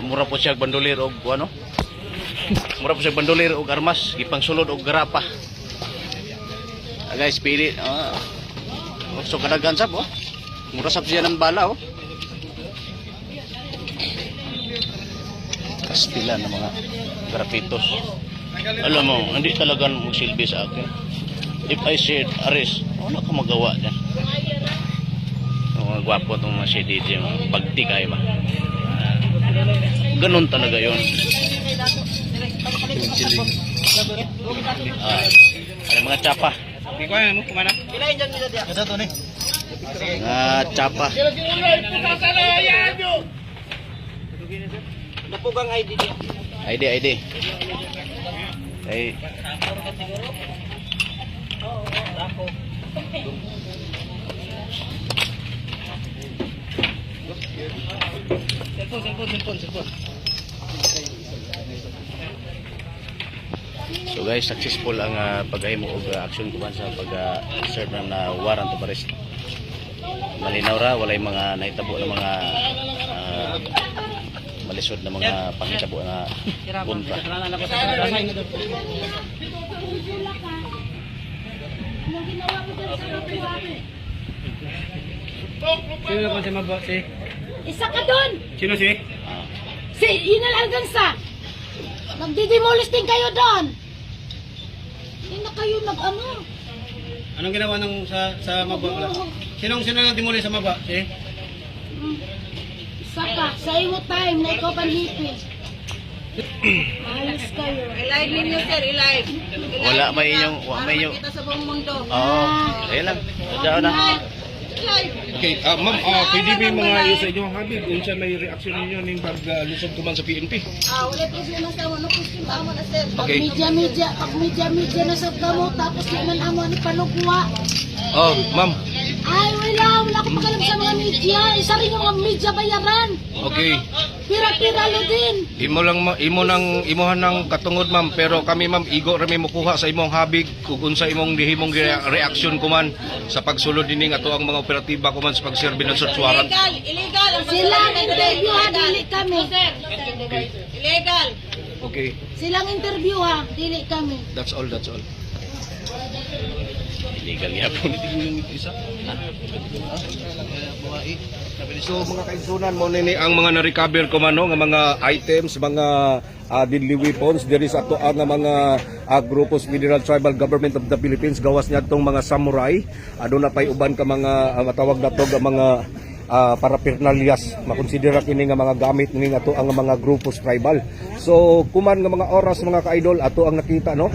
mura po siya bandolir og ano? Mura po siya bandolir og armas, gipang sulod og garapa. Guys, pilit. So kadagan sab oh. Mura sab siya ng bala oh. Kastilan ng mga grafitos. Alam mo, hindi talaga magsilbi sa akin. If I said arrest, wala ka magawa dyan. Mga gwapo itong mga CDJ, mga pagtikay ba. Ganun talaga yun. Ada mga tsapa. Tsapa. Napugang ID dia. ID. Ay. Telepon. So guys, successful ang paghimo og action kuman sa pag-serve na warrant of arrest. Malinaw ra, walay mga nahitabo na mga malisod na mga panghitabo na bunta. Sino ba si Mabo si? Isa ka doon! Sino si? Si Inal Alganza! Nagdidemolish din kayo doon! Hindi na kayo nag-ano? Anong ginawa nung sa Mabo? Sino nag-demolish sa Mabo? Si? Isa ka, sa imo time na ikaw panhipin. Ayos kayo. I-live ninyo sir, i-live. Wala may inyong Kita sa buong mundo. ayun lang. Diyan na. Okay, ma'am, pwede ba mga iyo sa inyong habig kung siya may reaksyon ninyo ning paglusod kuman sa PNP? Wala problema sa ano question amo na sir. Pag Okay. media na sa kamo, tapos di man amo ni palugwa. Oh, ma'am. Ay, wala akong pagalam sa mga media. Isa rin yung mga media bayaran. Okay. Pira-pira lo din. Imuhan ng katungod, ma'am, pero kami, ma'am, igo rami mokuha sa imong habig kung unsa imong dihimong reaksyon kuman sa pagsulod dining ato ang mga operatiba kuman sa pagserbi ng search warrant. Illegal ang Silang interview ha, dili kami. Illegal. Okay, Silang interview ha, dili kami. that's all. Illegal yapon. So mga kaigsunan mo nini ang mga na-recover ko man no, nga mga items, mga deadly weapons there is ato ang mga grupos Federal Tribal Government of the Philippines gawas niya tong mga samurai. Aduna pay uban ka mga matawag nato nga mga parapernalyas makonsidera kini nga mga gamit ni ato ang mga grupos tribal. So kuman nga mga oras mga ka-idol ato ang nakita no.